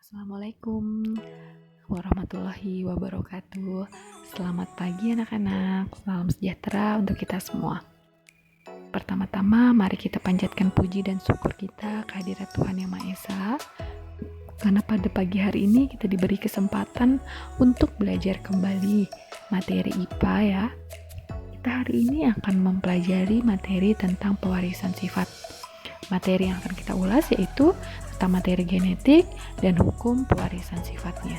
Assalamualaikum warahmatullahi wabarakatuh. Selamat pagi anak-anak, salam sejahtera untuk kita semua. Pertama-tama mari kita panjatkan puji dan syukur kita kehadirat Tuhan Yang Maha Esa, karena pada pagi hari ini kita diberi kesempatan untuk belajar kembali materi IPA ya. Kita hari ini akan mempelajari materi tentang pewarisan sifat. Materi yang akan kita ulas yaitu tentang materi genetik dan hukum pewarisan sifatnya.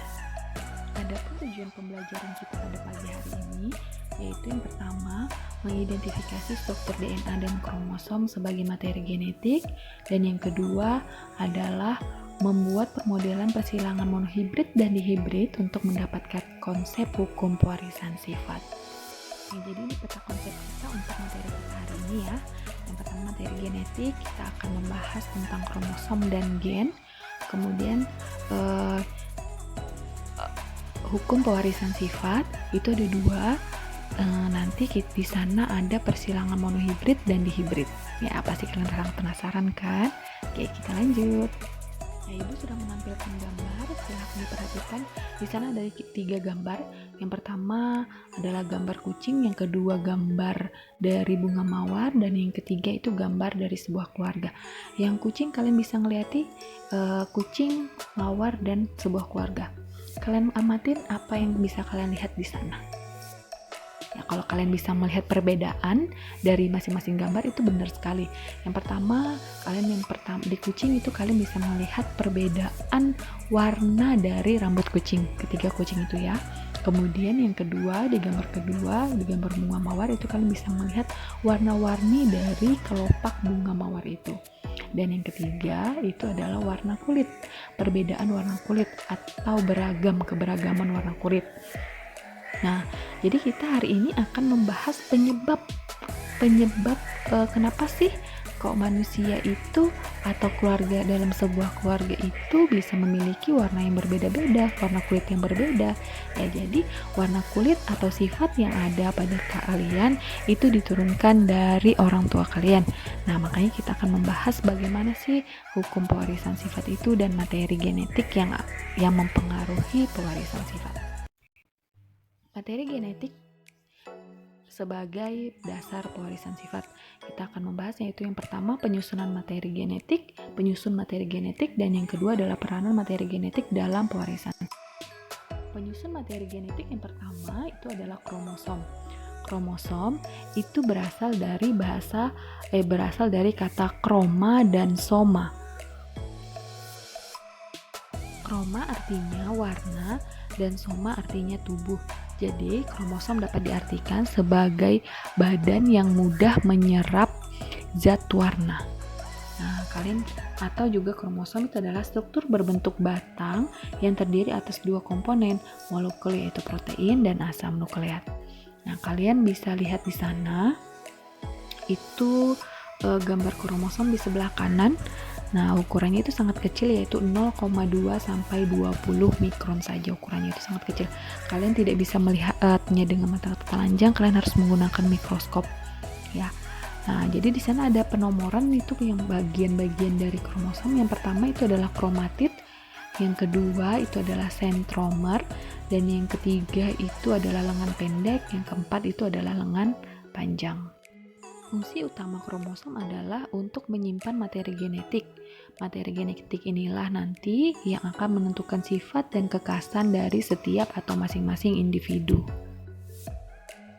Adapun tujuan pembelajaran kita pada pagi hari ini yaitu yang pertama, mengidentifikasi struktur DNA dan kromosom sebagai materi genetik, dan yang kedua adalah membuat permodelan persilangan monohibrid dan dihibrid untuk mendapatkan konsep hukum pewarisan sifat. Jadi ini peta konsep kita untuk materi kita hari ini ya. Yang pertama materi genetik, kita akan membahas tentang kromosom dan gen. Kemudian hukum pewarisan sifat itu ada dua. Nanti di sana ada persilangan monohibrid dan dihibrid. Ya pasti kalian sangat penasaran kan? Oke, kita lanjut. Nah, Ibu sudah menampilkan gambar, silahkan diperhatikan. Di sana ada 3 gambar. Yang pertama adalah gambar kucing, yang kedua gambar dari bunga mawar, dan yang ketiga itu gambar dari sebuah keluarga. Yang kucing kalian bisa ngelihati kucing, mawar, dan sebuah keluarga. Kalian amatin apa yang bisa kalian lihat di sana. Ya, kalau kalian bisa melihat perbedaan dari masing-masing gambar itu benar sekali. Yang pertama, di kucing itu kalian bisa melihat perbedaan warna dari rambut kucing, ketiga kucing itu ya. Kemudian yang kedua, di gambar kedua, di gambar bunga mawar itu kalian bisa melihat warna-warni dari kelopak bunga mawar itu. Dan yang ketiga itu adalah warna kulit, perbedaan warna kulit atau keberagaman warna kulit. Nah, jadi kita hari ini akan membahas penyebab kenapa sih kok manusia itu atau keluarga dalam sebuah keluarga itu bisa memiliki warna yang berbeda-beda, warna kulit yang berbeda. Ya, jadi warna kulit atau sifat yang ada pada kalian itu diturunkan dari orang tua kalian. Nah, makanya kita akan membahas bagaimana sih hukum pewarisan sifat itu dan materi genetik yang mempengaruhi pewarisan sifat. Materi genetik sebagai dasar pewarisan sifat. Kita akan membahas yaitu yang pertama penyusun materi genetik, dan yang kedua adalah peranan materi genetik dalam pewarisan. Penyusun materi genetik yang pertama itu adalah kromosom. Kromosom itu berasal dari kata kroma dan soma. Kroma artinya warna dan soma artinya tubuh. Jadi, kromosom dapat diartikan sebagai badan yang mudah menyerap zat warna. Nah, atau juga kromosom itu adalah struktur berbentuk batang yang terdiri atas 2 komponen, molekul yaitu protein dan asam nukleat. Nah, kalian bisa lihat di sana itu gambar kromosom di sebelah kanan. Nah, ukurannya itu sangat kecil, yaitu 0,2 sampai 20 mikron saja. Ukurannya itu sangat kecil. Kalian tidak bisa melihatnya dengan mata telanjang, kalian harus menggunakan mikroskop. Ya. Nah, jadi di sana ada penomoran itu yang bagian-bagian dari kromosom. Yang pertama itu adalah kromatid, yang kedua itu adalah sentromer, dan yang ketiga itu adalah lengan pendek, yang keempat itu adalah lengan panjang. Fungsi utama kromosom adalah untuk menyimpan materi genetik. Materi genetik inilah nanti yang akan menentukan sifat dan kekhasan dari setiap atau masing-masing individu.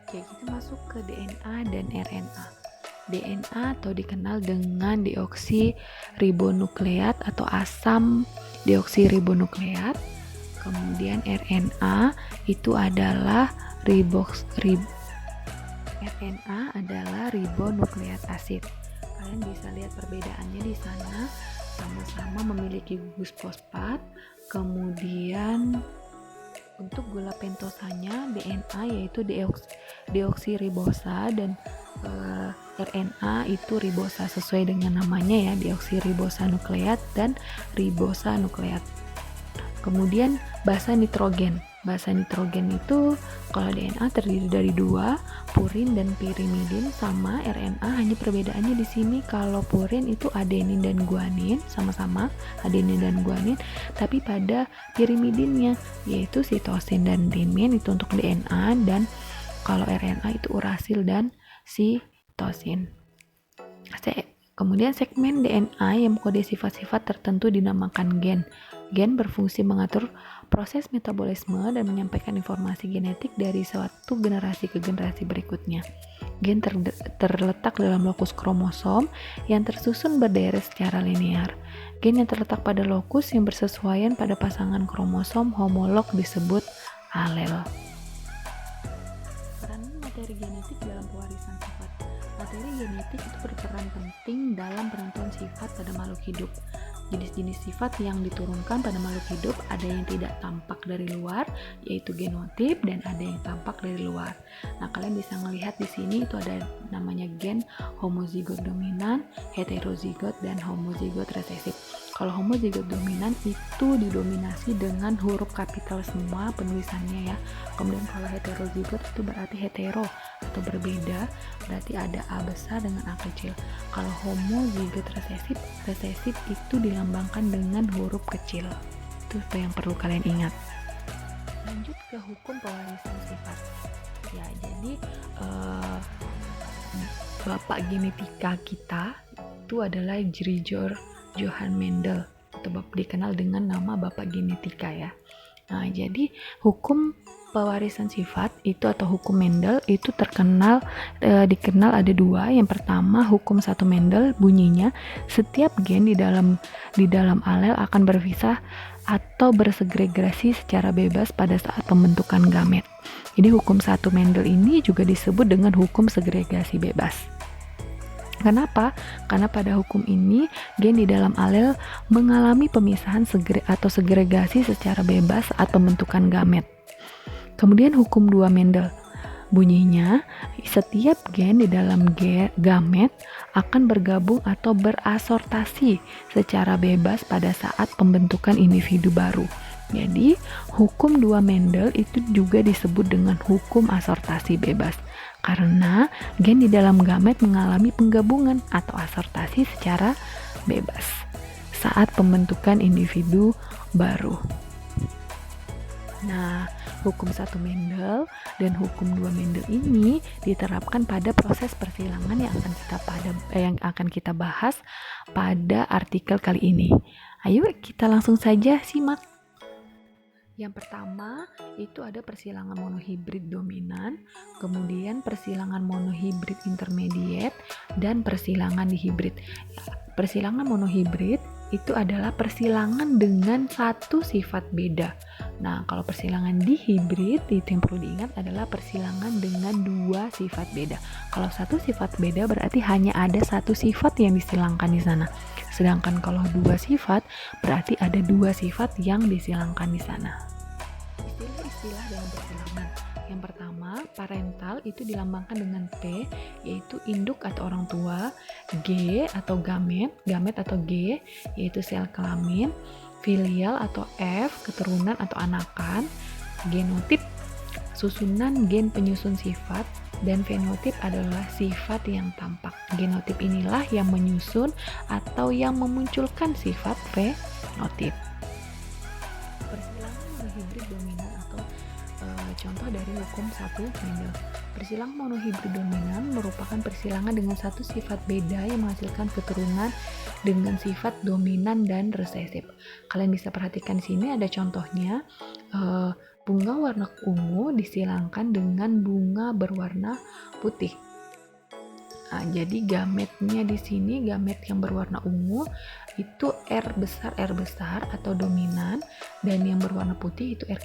Oke, kita masuk ke DNA dan RNA. DNA atau dikenal dengan deoksiribonukleat atau asam deoksiribonukleat. Kemudian RNA itu adalah RNA adalah ribonukleat asid. Kalian bisa lihat perbedaannya di sana, sama-sama memiliki gugus fosfat. Kemudian untuk gula pentosanya DNA yaitu deoksiribosa, dan RNA itu ribosa sesuai dengan namanya ya, deoksiribosa nukleat dan ribosa nukleat. Kemudian basa nitrogen. Basa nitrogen itu kalau DNA terdiri dari dua, purin dan pirimidin, sama RNA hanya perbedaannya di sini kalau purin itu adenin dan guanin, sama-sama adenin dan guanin, tapi pada pirimidinnya yaitu sitosin dan timin itu untuk DNA, dan kalau RNA itu urasil dan sitosin. Kemudian segmen DNA yang mengkode sifat-sifat tertentu dinamakan gen. Gen berfungsi mengatur proses metabolisme dan menyampaikan informasi genetik dari suatu generasi ke generasi berikutnya. Gen terletak dalam lokus kromosom yang tersusun berderet secara linear. Gen yang terletak pada lokus yang bersesuaian pada pasangan kromosom homolog disebut alel. Peranan materi genetik dalam pewarisan sifat. Materi genetik itu berperan penting dalam penentuan sifat pada makhluk hidup. Jenis-jenis sifat yang diturunkan pada makhluk hidup ada yang tidak tampak dari luar, yaitu genotip, dan ada yang tampak dari luar. Nah, kalian bisa melihat di sini itu ada namanya gen homozigot dominan, heterozigot, dan homozigot resesif. Kalau homozigot dominan itu didominasi dengan huruf kapital semua penulisannya ya. Kemudian kalau heterozigot itu berarti hetero atau berbeda, berarti ada A besar dengan A kecil. Kalau homozigot resesif itu dilambangkan dengan huruf kecil. Itu yang perlu kalian ingat. Lanjut ke hukum pewarisan sifat. Ya, jadi bapak genetika kita itu adalah Gregor Johann Mendel, atau dikenal dengan nama bapak genetika ya. Nah, jadi hukum pewarisan sifat itu atau hukum Mendel itu dikenal ada dua. Yang pertama, hukum satu Mendel bunyinya setiap gen di dalam alel akan berpisah atau bersegregasi secara bebas pada saat pembentukan gamet. Jadi hukum satu Mendel ini juga disebut dengan hukum segregasi bebas. Kenapa? Karena pada hukum ini gen di dalam alel mengalami pemisahan atau segregasi secara bebas saat pembentukan gamet. Kemudian hukum 2 Mendel bunyinya setiap gen di dalam gamet akan bergabung atau berasortasi secara bebas pada saat pembentukan individu baru. Jadi hukum 2 Mendel itu juga disebut dengan hukum asortasi bebas, karena gen di dalam gamet mengalami penggabungan atau asortasi secara bebas saat pembentukan individu baru. Nah, hukum 1 Mendel dan hukum 2 Mendel ini diterapkan pada proses persilangan yang akan kita bahas pada artikel kali ini. Ayo kita langsung saja simak. Yang pertama itu ada persilangan monohibrid dominan, kemudian persilangan monohibrid intermediate, dan persilangan dihibrid. Persilangan monohibrid itu adalah persilangan dengan satu sifat beda. Nah, kalau persilangan dihibrid itu yang perlu diingat adalah persilangan dengan dua sifat beda. Kalau satu sifat beda berarti hanya ada satu sifat yang disilangkan di sana. Sedangkan kalau dua sifat berarti ada dua sifat yang disilangkan di sana. Istilah-istilah dalam persilangan. Yang pertama, parental itu dilambangkan dengan P, yaitu induk atau orang tua, G atau gamet atau G, yaitu sel kelamin, filial atau F, keturunan atau anakan, genotip, susunan gen penyusun sifat, dan fenotip adalah sifat yang tampak. Genotip inilah yang menyusun atau yang memunculkan sifat fenotip. Persilangan monohibrid dominan atau contoh dari hukum 1 Mendel. Persilangan monohibrid dominan merupakan persilangan dengan satu sifat beda yang menghasilkan keturunan dengan sifat dominan dan resesif. Kalian bisa perhatikan di sini ada contohnya. Bunga warna ungu disilangkan dengan bunga berwarna putih. Nah, jadi gametnya di sini, gamet yang berwarna ungu itu R besar atau dominan, dan yang berwarna putih itu R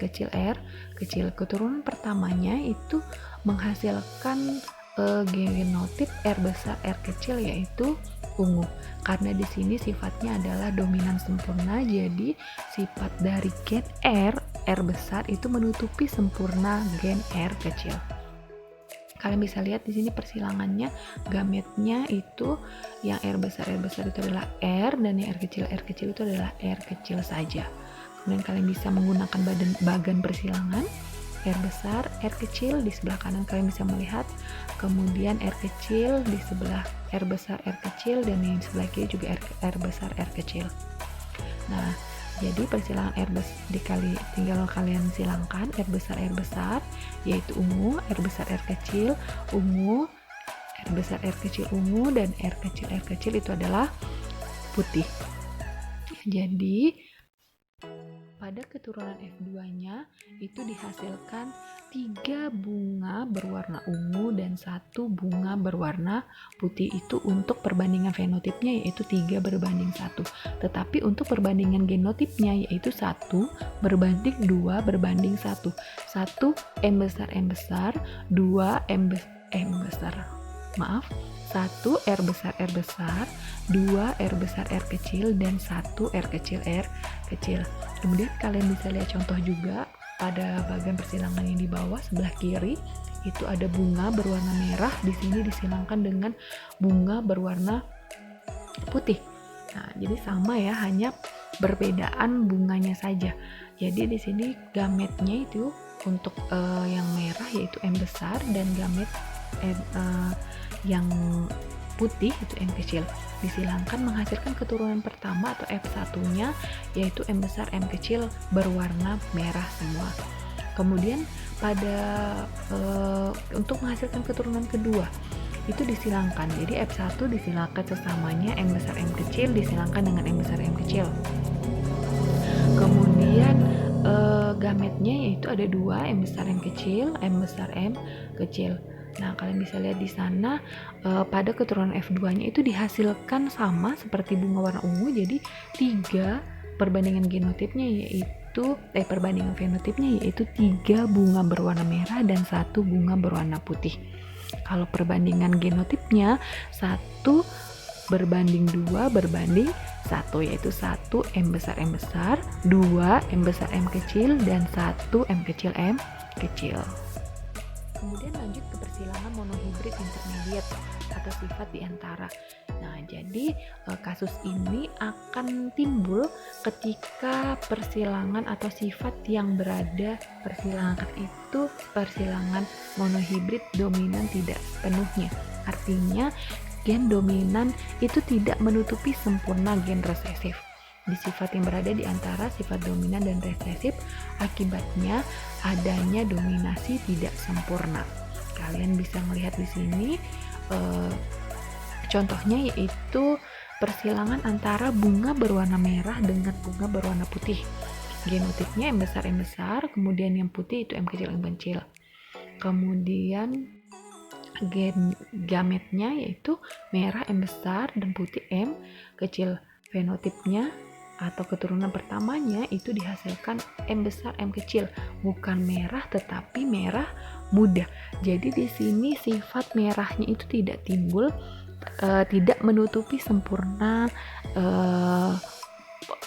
kecil. Keturunan pertamanya itu menghasilkan genotip R besar R kecil yaitu ungu. Karena di sini sifatnya adalah dominan sempurna, jadi sifat dari gen R besar itu menutupi sempurna gen R kecil. Kalian bisa lihat di sini persilangannya, gametnya itu yang R besar itu adalah R, dan yang R kecil itu adalah R kecil saja. Kemudian kalian bisa menggunakan bagan persilangan, R besar, R kecil, di sebelah kanan kalian bisa melihat, kemudian R kecil di sebelah R besar, R kecil, dan yang sebelah kiri juga R besar, R kecil. Nah, jadi persilangan tinggal kalian silangkan R besar, yaitu ungu, R besar, R kecil, ungu, R besar, R kecil, ungu, dan R kecil itu adalah putih. Jadi pada keturunan F2-nya itu dihasilkan 3 bunga berwarna ungu dan 1 bunga berwarna putih. Itu untuk perbandingan fenotipnya, yaitu 3 berbanding 1. Tetapi untuk perbandingan genotipnya, yaitu 1 berbanding 2 berbanding 1. 1 M besar, 2 M besar. Maaf, 1 R besar, 2 R besar, R kecil, dan 1 R kecil. Kemudian kalian bisa lihat contoh juga pada bagian persilangan yang di bawah sebelah kiri, itu ada bunga berwarna merah, di sini disilangkan dengan bunga berwarna putih. Nah, jadi sama ya, hanya perbedaan bunganya saja. Jadi di sini gametnya itu untuk yang merah yaitu M besar, dan gamet yang putih itu M kecil. Disilangkan menghasilkan keturunan pertama atau F1-nya, yaitu M besar, M kecil berwarna merah semua. Kemudian pada untuk menghasilkan keturunan kedua itu disilangkan. Jadi F1 disilangkan sesamanya M besar, M kecil disilangkan dengan M besar, M kecil. Kemudian gametnya yaitu ada 2, M besar, M kecil, M besar, M kecil. Nah, kalian bisa lihat di sana pada keturunan F2-nya itu dihasilkan sama seperti bunga warna ungu, jadi 3 perbandingan genotipnya yaitu perbandingan fenotipnya yaitu 3 bunga berwarna merah dan 1 bunga berwarna putih. Kalau perbandingan genotipnya 1 berbanding 2 berbanding 1, yaitu 1 M besar, 2 M besar, M kecil, dan 1 M kecil, M kecil. Kemudian lanjut ke persilangan monohibrid intermediate atau sifat diantara. Nah, jadi kasus ini akan timbul ketika persilangan atau sifat yang berada persilangan itu persilangan monohibrid dominan tidak sepenuhnya. Artinya gen dominan itu tidak menutupi sempurna gen resesif. Di sifat yang berada di antara sifat dominan dan resesif, akibatnya adanya dominasi tidak sempurna. Kalian bisa melihat di sini contohnya yaitu persilangan antara bunga berwarna merah dengan bunga berwarna putih. Genotipnya M besar, kemudian yang putih itu M kecil, M kecil. Kemudian gametnya yaitu merah M besar dan putih M kecil. Fenotipnya atau keturunan pertamanya itu dihasilkan M besar, M kecil, bukan merah tetapi merah muda. Jadi di sini sifat merahnya itu tidak timbul, tidak menutupi sempurna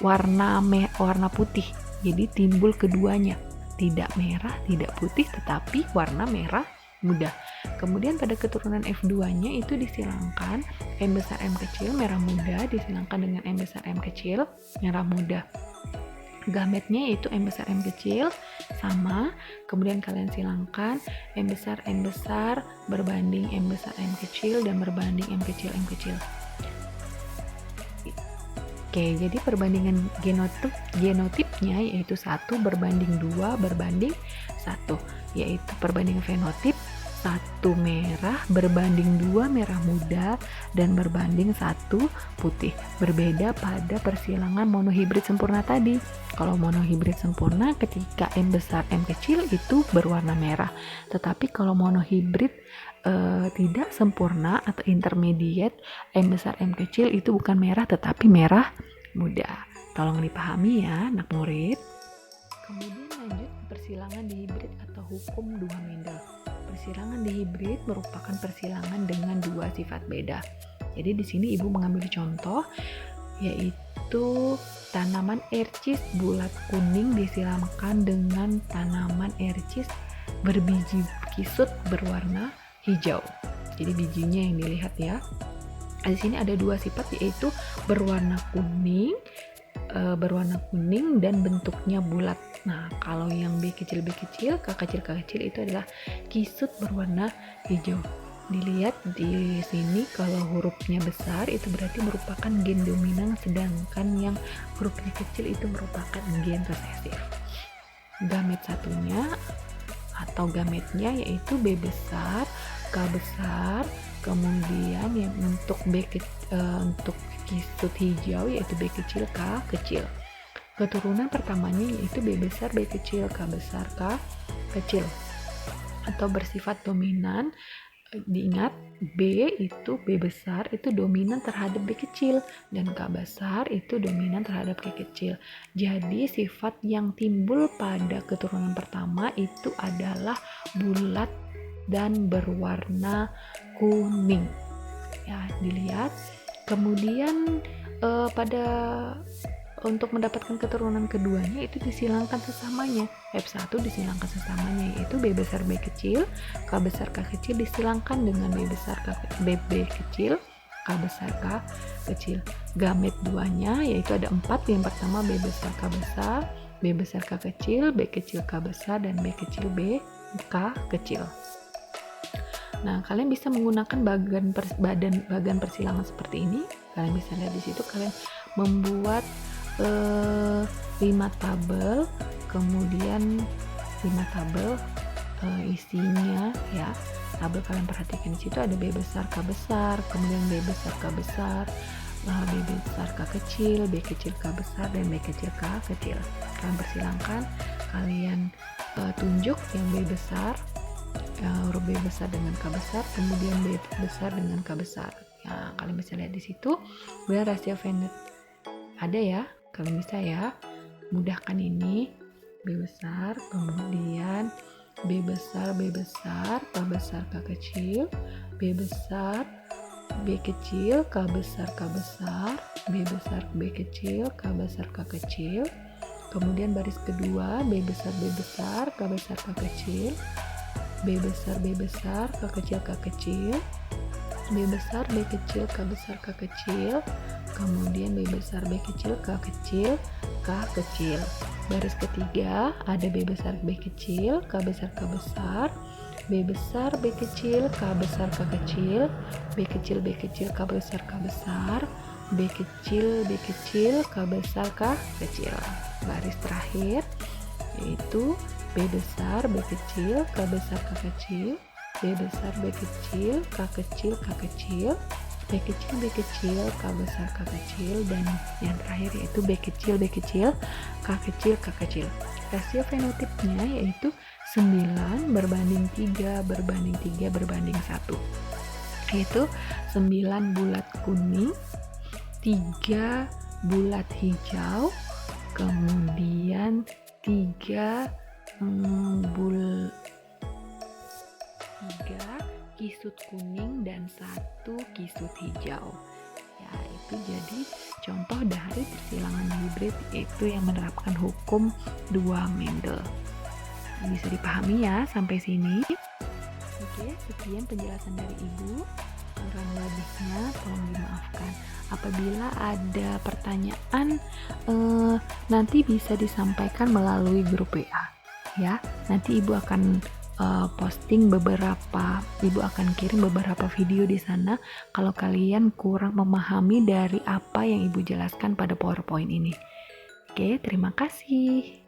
warna putih. Jadi timbul keduanya, tidak merah, tidak putih, tetapi warna merah muda. Kemudian pada keturunan F2-nya itu disilangkan M besar, M kecil, merah muda disilangkan dengan M besar, M kecil, merah muda. Gametnya yaitu M besar, M kecil sama, kemudian kalian silangkan M besar berbanding M besar, M kecil, dan berbanding M kecil, M kecil. Oke, jadi perbandingan genotipnya yaitu 1 berbanding 2 berbanding 1, yaitu perbandingan fenotip 1 merah berbanding 2 merah muda dan berbanding 1 putih. Berbeda pada persilangan monohibrid sempurna tadi. Kalau monohibrid sempurna ketika M besar, M kecil itu berwarna merah. Tetapi kalau monohibrid tidak sempurna atau intermediate, M besar, M kecil itu bukan merah tetapi merah muda. Tolong dipahami ya anak murid. Kemudian lanjut ke persilangan dihibrid atau hukum dua Mendel. Persilangan dihibrid merupakan persilangan dengan 2 sifat beda. Jadi di sini ibu mengambil contoh yaitu tanaman ercis bulat kuning disilangkan dengan tanaman ercis berbiji kisut berwarna hijau. Jadi bijinya yang dilihat ya. Di sini ada 2 sifat yaitu berwarna kuning berwarna kuning dan bentuknya bulat. Nah, kalau yang B kecil, K kecil itu adalah kisut berwarna hijau. Dilihat di sini kalau hurufnya besar itu berarti merupakan gen dominan, sedangkan yang hurufnya kecil itu merupakan gen resesif. Gamet satunya atau gametnya yaitu B besar, K besar, kemudian yang untuk untuk kisut hijau yaitu B kecil, K kecil. Keturunan pertamanya yaitu B besar, B kecil, K besar, K kecil. Atau bersifat dominan, diingat B besar itu dominan terhadap B kecil dan K besar itu dominan terhadap K kecil. Jadi sifat yang timbul pada keturunan pertama itu adalah bulat dan berwarna kuning. Ya, dilihat. Kemudian pada untuk mendapatkan keturunan keduanya itu disilangkan sesamanya. F1 disilangkan sesamanya yaitu B besar B kecil, K besar K kecil disilangkan dengan B besar B kecil, K besar K kecil. Gamet duanya yaitu ada 4, yang pertama B besar K besar, B besar K kecil, B kecil K besar, dan B kecil B K kecil. Nah, kalian bisa menggunakan bagan persilangan seperti ini. Kalian bisa lihat di situ, kalian membuat 5 tabel, kemudian 5 tabel isinya ya. Tabel kalian perhatikan di situ ada B besar K besar, kemudian B besar K besar, B besar K kecil, B kecil K besar, dan B kecil K kecil. Kalian persilangkan, kalian tunjuk yang B besar, huruf B besar dengan K besar, kemudian B besar dengan K besar. Ya, kalian bisa lihat di situ. Kemudian rasio Venn ada ya, kalian bisa ya mudahkan ini. B besar, kemudian B besar, K besar, K kecil, B besar, B kecil, K besar, B besar, B kecil, K besar, K kecil. Kemudian baris kedua B besar, K besar, K kecil, B besar, K kecil, K kecil, B besar, B kecil, K besar, K kecil, kemudian B besar, B kecil, K kecil, K kecil. Baris ketiga ada B besar, B kecil, K besar, K besar, B besar, B kecil, K besar, K kecil, B kecil, B kecil, K besar, K besar, B kecil, K besar, K kecil. Baris terakhir yaitu B besar, B kecil, K besar, K kecil, B besar, B kecil, K kecil, K kecil, B kecil, K besar, K kecil, dan yang terakhir yaitu B kecil, K kecil, K kecil. Rasio fenotipnya yaitu 9 berbanding 3 berbanding 3 berbanding 1. Yaitu 9 bulat kuning, 3 bulat hijau, kemudian 3 kisut kuning, dan 1 kisut hijau. Ya, itu jadi contoh dari persilangan hibrid itu yang menerapkan hukum 2 Mendel. Bisa dipahami ya sampai sini? Oke, sekian penjelasan dari Ibu. Kurang lebihnya tolong dimaafkan. Apabila ada pertanyaan nanti bisa disampaikan melalui grup WA ya. Nanti Ibu akan posting Ibu akan kirim beberapa video di sana kalau kalian kurang memahami dari apa yang Ibu jelaskan pada PowerPoint ini. Oke, terima kasih.